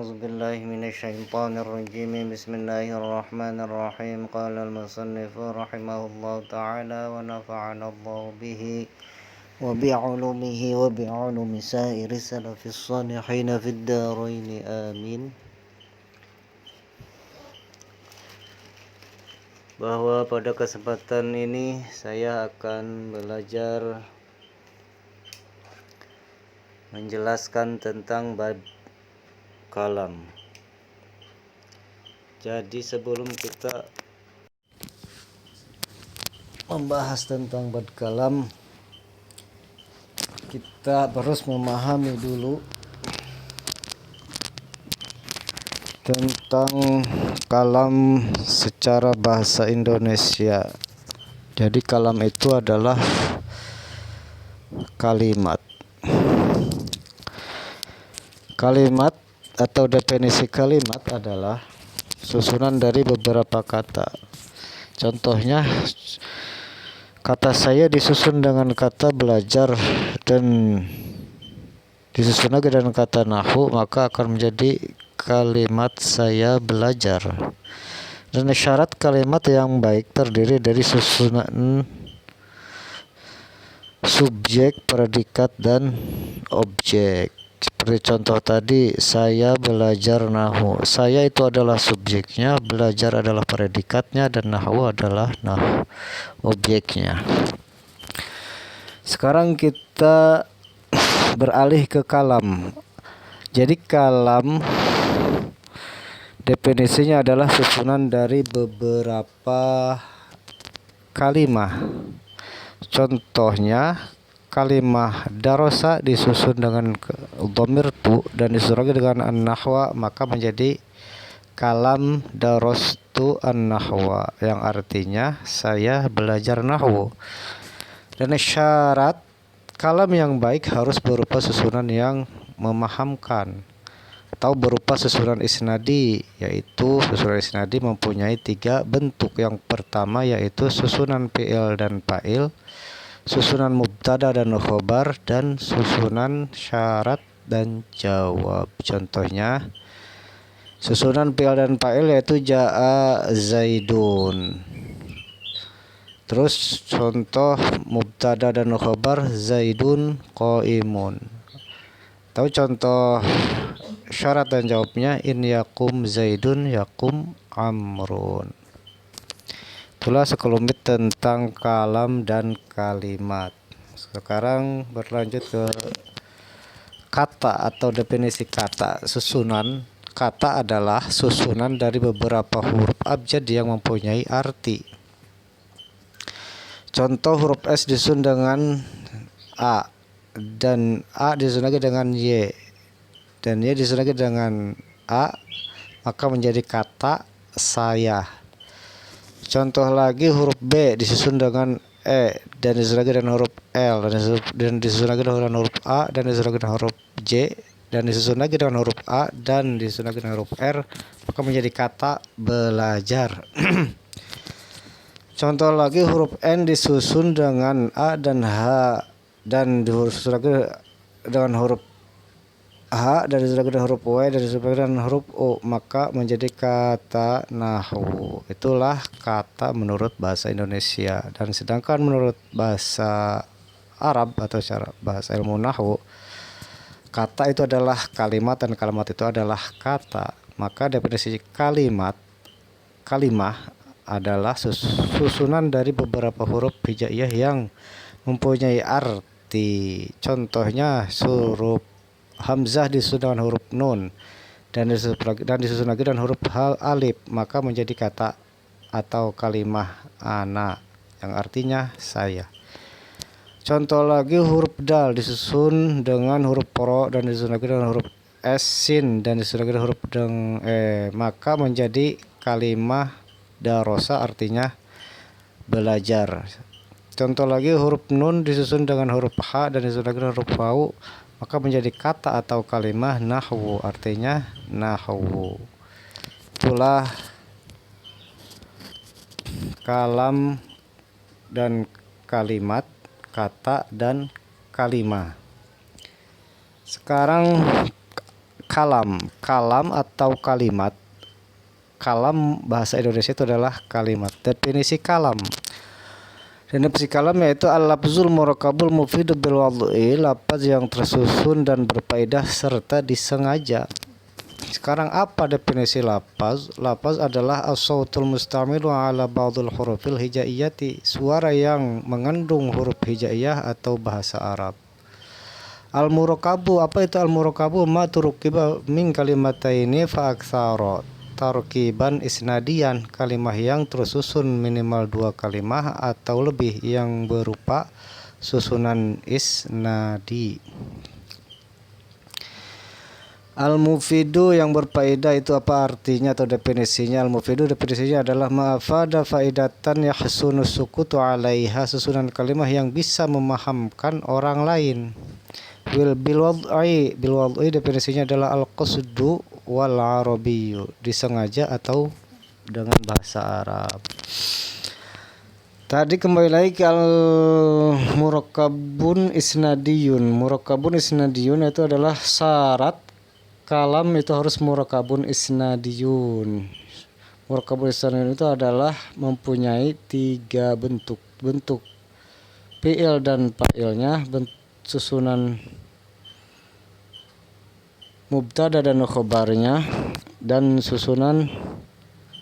أعوذ بالله من الشيطان الرجيم بسم الله الرحمن الرحيم قال المصنف رحمه الله تعالى ونفعنا الله به وبعلومه وبعلوم سائر السلف الصالحين في الدارين آمين. Bahwa pada kesempatan ini saya akan belajar menjelaskan tentang bab kalam. Jadi sebelum kita membahas tentang bab kalam, kita harus memahami dulu tentang kalam secara bahasa Indonesia. Jadi kalam itu adalah kalimat. Kalimat atau definisi kalimat adalah susunan dari beberapa kata. Contohnya, kata saya disusun dengan kata belajar dan disusun lagi dengan kata nahwu, maka akan menjadi kalimat saya belajar. Dan syarat kalimat yang baik terdiri dari susunan subjek, predikat, dan objek. Seperti contoh tadi, saya belajar nahwu. Saya itu adalah subjeknya, belajar adalah predikatnya, dan nahwu adalah objeknya. Sekarang kita beralih ke kalam. Jadi kalam definisinya adalah susunan dari beberapa kalimah. Contohnya, kalimah darosa disusun dengan dhamir tu dan disusun lagi dengan an-nahwa, maka menjadi kalam darostu an-nahwa, yang artinya saya belajar nahwu. Dan syarat kalam yang baik harus berupa susunan yang memahamkan atau berupa susunan isnadi, yaitu susunan isnadi mempunyai 3 bentuk. Yang pertama yaitu susunan fi'il dan fa'il, susunan mubtada dan khobar, dan susunan syarat dan jawab. Contohnya, susunan fi'il dan fa'il yaitu jaa zaidun. Terus contoh mubtada dan khobar, zaidun qaimun. Atau contoh syarat dan jawabnya, in yakum zaidun yakum amrun. Itulah sekelumit tentang kalam dan kalimat. Sekarang berlanjut ke kata atau definisi kata. Susunan kata adalah susunan dari beberapa huruf abjad yang mempunyai arti. Contoh, huruf S disusun dengan A, dan A disusun lagi dengan Y, dan Y disusun lagi dengan A, maka menjadi kata saya. Contoh lagi, huruf B disusun dengan E, dan disusun lagi dengan huruf L, dan disusun lagi dengan huruf A, dan disusun lagi dengan huruf J, dan disusun lagi dengan huruf A, dan disusun lagi dengan huruf R, maka menjadi kata belajar. Contoh lagi, huruf N disusun dengan A dan H, dan disusun lagi dengan huruf H, dan disusun lagi dengan huruf W, dan disusun lagi dengan huruf O, maka menjadi kata nahwu. Itulah kata menurut bahasa Indonesia. Dan sedangkan menurut bahasa Arab atau secara bahasa ilmu nahwu, kata itu adalah kalimat dan kalimat itu adalah kata. Maka definisi kalimah adalah susunan dari beberapa huruf hijaiyah yang mempunyai arti. Contohnya, huruf hamzah disusun dengan huruf nun, dan disusun lagi dengan huruf alif, maka menjadi kata atau kalimah ana, yang artinya saya. Contoh lagi, huruf dal disusun dengan huruf ro, dan disusun lagi dengan huruf sin, dan disusun lagi dengan huruf maka menjadi kalimah darosa, artinya belajar. Contoh lagi, huruf nun disusun dengan huruf ha, dan disusun lagi dengan huruf wau, maka menjadi kata atau kalimah nahwu, artinya nahwu. Itulah kalam dan kalimat, kata dan kalimah. Sekarang kalam. Kalam atau kalimat. Kalam bahasa Indonesia itu adalah kalimat. Definisi kalam. Definisi kalam yaitu al-lafzul murakabul mufidu bil wad'i, lafaz yang tersusun dan berfaedah serta disengaja. Sekarang apa definisi lafaz? Lafaz adalah as-sautul mustamilu ala ba'dul hurufil hijaiyati, suara yang mengandung huruf hijaiyah atau bahasa Arab. Al-murakabu, apa itu al-murakabu? Ma turukiba min kalimataini fa aktsara. Tarkiban isnadian, kalimah yang tersusun minimal 2 kalimah atau lebih yang berupa susunan isnadi. Al-mufidu yang berfaedah itu apa artinya atau definisinya? Al-mufidu definisinya adalah ma'afada faidatan yahsunu sukutu 'alaiha, susunan kalimah yang bisa memahamkan orang lain. Bil wad'i definisinya adalah al-qasdu wal arabiyyu, disengaja atau dengan bahasa Arab. Tadi kembali lagi ke al-murakkabun isnadiyun. Murakkabun isnadiyun itu adalah syarat kalam itu harus murakkabun isnadiyun. Murakkabun isnadiyun itu adalah mempunyai 3 bentuk. Bentuk fi'il dan fa'ilnya, susunan mubtada dan khobarnya, dan susunan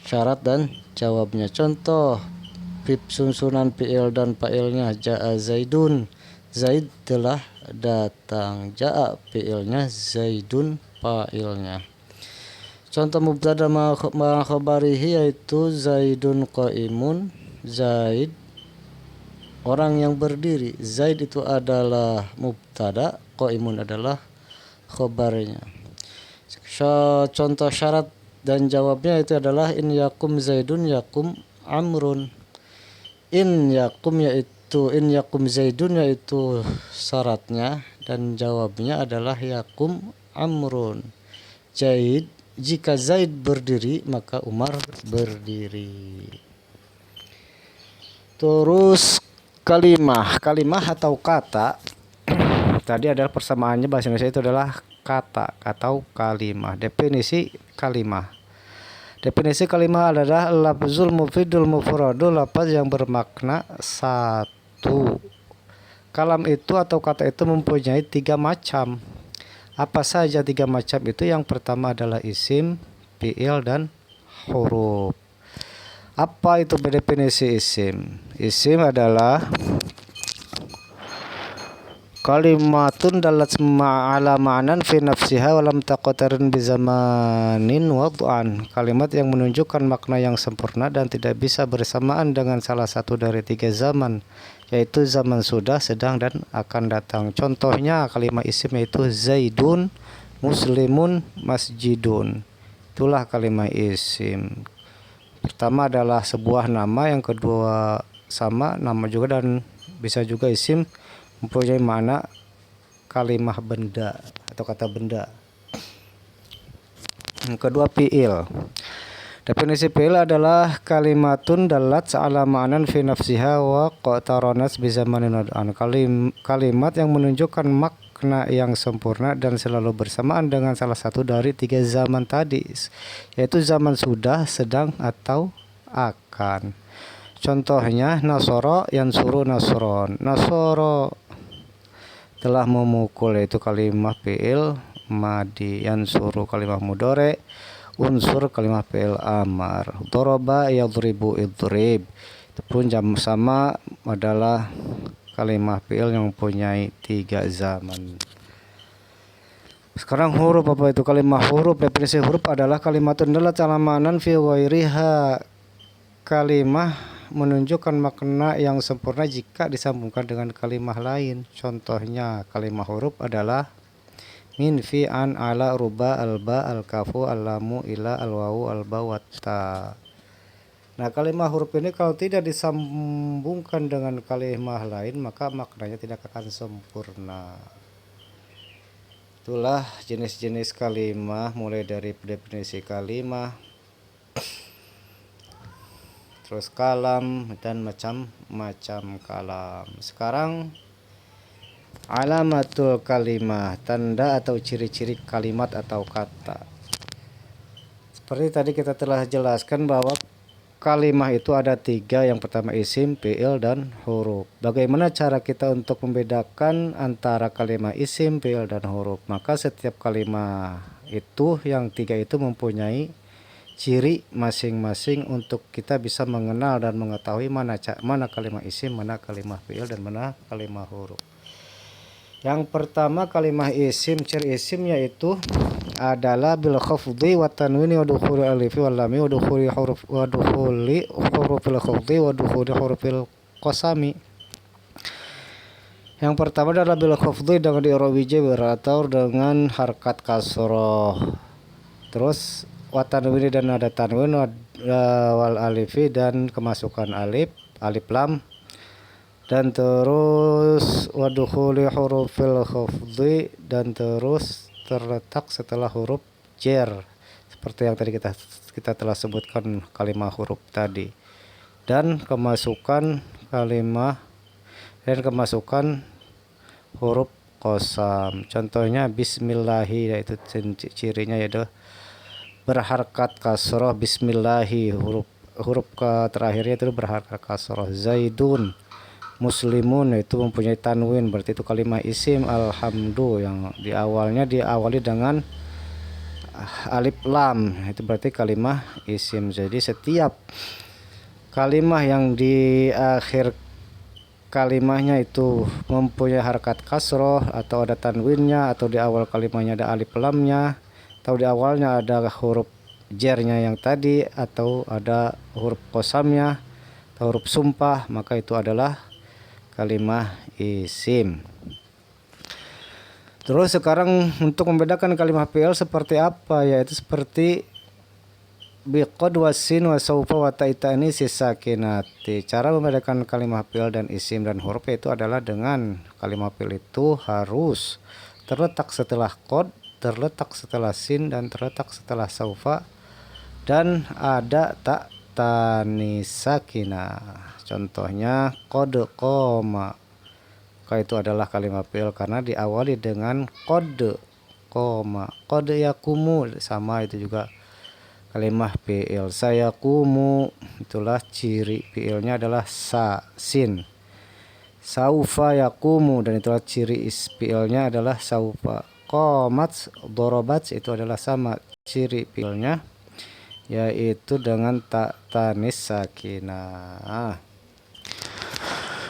syarat dan jawabnya. Contoh susunan fi'il dan fa'ilnya, ja'a zaidun, Zaid telah datang. Ja'a fi'ilnya, zaidun fa'ilnya. Contoh mubtada ma khabarihi yaitu zaidun qaimun, Zaid orang yang berdiri. Zaid itu adalah mubtada, qaimun adalah khabarnya. Contoh syarat dan jawabnya itu adalah in yakum zaidun yakum amrun. In yakum zaidun yaitu syaratnya, dan jawabnya adalah yakum amrun. Jika Zaid berdiri maka Umar berdiri. Terus kalimah atau kata. Tadi adalah persamaannya bahasa Indonesia itu adalah kata atau kalimah. Definisi kalimah. Definisi kalimah adalah lafzul mufidul mufradul, lafaz yang bermakna satu. Kalam itu atau kata itu mempunyai 3 macam. Apa saja 3 macam itu? Yang pertama adalah isim, fi'il, dan huruf. Apa itu definisi isim? Isim adalah kalimatun dalat ala ma'nan fi nafsiha wa lam taqtarin bi zamanin wad'an. Kalimat yang menunjukkan makna yang sempurna dan tidak bisa bersamaan dengan salah satu dari 3 zaman, yaitu zaman sudah, sedang, dan akan datang. Contohnya kalimat isim yaitu zaidun, muslimun, masjidun. Itulah kalimat isim. Pertama adalah sebuah nama, yang kedua sama nama juga, dan bisa juga isim mempunyai makna kalimah benda atau kata benda. Yang kedua fi'il. Definisi fi'il adalah kalimatun dalat ala ma'nan fi nafsiha wa qataranat bi zamanin wad'an. Kalimat yang menunjukkan makna yang sempurna dan selalu bersamaan dengan salah satu dari 3 zaman tadi, yaitu zaman sudah, sedang, atau akan. Contohnya nasoro yansuru nasron. Nasoro telah memukul, yaitu kalimah fi'il madi. Yansuru kalimah mudhari, unsur kalimah fi'il amar. Doroba yadribu idrib, itu pun sama adalah kalimah fi'il yang mempunyai 3 zaman. Sekarang huruf. Apa itu kalimah huruf? Definisi huruf adalah kalimatun dalat ala ma'nan fi ghairiha, kalimah menunjukkan makna yang sempurna jika disambungkan dengan kalimah lain. Contohnya kalimah huruf adalah min, fi, an, ala, ruba, alba, al-kafu, al-lamu, ila, al-wawu, al-ba, watta. Nah, kalimah huruf ini kalau tidak disambungkan dengan kalimah lain maka maknanya tidak akan sempurna. Itulah jenis-jenis kalimah, mulai dari definisi kalimah, terus kalam, dan macam-macam kalam. Sekarang Alamatul kalimah, tanda atau ciri-ciri kalimat atau kata. Seperti tadi kita telah jelaskan bahwa kalimah itu ada 3. Yang pertama isim, fi'il, dan huruf. Bagaimana cara kita untuk membedakan antara kalimah isim, fi'il, dan huruf? Maka setiap kalimah itu yang 3 itu mempunyai ciri masing-masing untuk kita bisa mengenal dan mengetahui mana kalimah isim, mana kalimah fi'il, dan mana kalimah huruf. Yang pertama kalimah isim, ciri isim yaitu adalah bil khafdi wa tanwini wa dukhuli alifi wal lami wa dukhuli hurufil khafdi wa dukhuli hurufil qasami. Yang pertama adalah bil khafdi dengan i'rabi atau dengan harkat kasroh. Terus wa tanwini dan ada tanwin wal alifi dan kemasukan alif lam, dan terus wadukhuli hurufil khafdi dan terus terletak setelah huruf jar seperti yang tadi kita telah sebutkan kalimah huruf tadi, dan kemasukan huruf qasam. Contohnya bismillahi, yaitu cirinya yaitu berharkat kasroh. Bismillahi, huruf terakhirnya itu berharkat kasroh. Zaidun, muslimun, itu mempunyai tanwin, berarti itu kalimah isim. Alhamdu, yang diawali dengan alif lam, itu berarti kalimah isim. Jadi setiap kalimah yang di akhir kalimahnya itu mempunyai harkat kasroh atau ada tanwinnya, atau di awal kalimahnya ada alif lamnya, atau di awalnya ada huruf jernya yang tadi, atau ada huruf qasamnya atau huruf sumpah, maka itu adalah kalimah isim. Terus sekarang untuk membedakan kalimah fi'il seperti apa, yaitu seperti biqad wasin wa saufa wa ta'itani sisakinati. Cara membedakan kalimah fi'il dan isim dan huruf itu adalah dengan kalimah fi'il itu harus terletak setelah qad, terletak setelah sin, dan terletak setelah saufa, dan ada tak tanis sakinah. Contohnya qad qoma, maka itu adalah kalimah fi'il karena diawali dengan qad qoma. Qad yakumu, sama itu juga kalimah fi'il. Sayakumu, itulah ciri fi'ilnya adalah sin. Saufa yakumu, dan itulah ciri fi'ilnya adalah saufa. Qomat dorobat, itu adalah sama ciri fi'ilnya yaitu dengan tak tanis sakinah.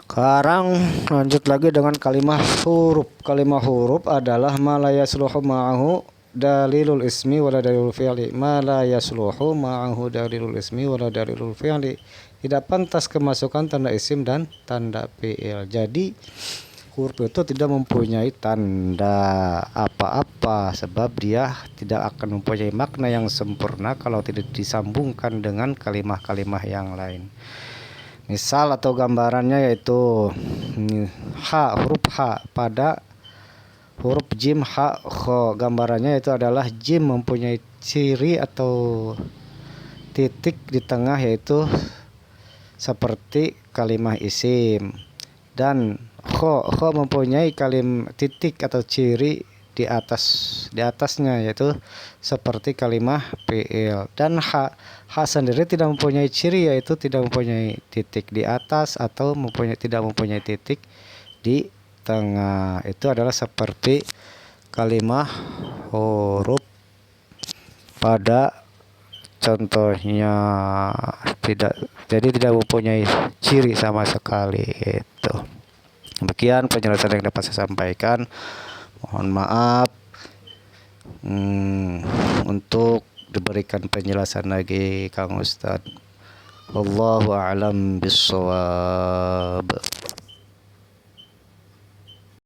Sekarang lanjut lagi dengan kalimah huruf. Kalimah huruf adalah ma la yasluhu ma'ahu dalilul ismi wala dalilul fi'li. Ma la yasluhu ma'ahu dalilul ismi wala dalilul fi'li. Tidak pantas kemasukan tanda isim dan tanda fi'il. Jadi huruf itu tidak mempunyai tanda apa-apa, sebab dia tidak akan mempunyai makna yang sempurna kalau tidak disambungkan dengan kalimah-kalimah yang lain. Misal atau gambarannya yaitu huruf H pada huruf jim, ha, kho. Gambarannya itu adalah jim mempunyai ciri atau titik di tengah, yaitu seperti kalimah isim, dan kho mempunyai titik atau ciri di atasnya, yaitu seperti kalimah fi'il. Dan ha sendiri tidak mempunyai ciri, yaitu tidak mempunyai titik di atas atau tidak mempunyai titik di tengah. Itu adalah seperti kalimah huruf pada contohnya, tidak mempunyai ciri sama sekali. Itu demikian penjelasan yang dapat saya sampaikan. Mohon maaf untuk diberikan penjelasan lagi Kang Ustadz. Wallahu a'lam bishawab.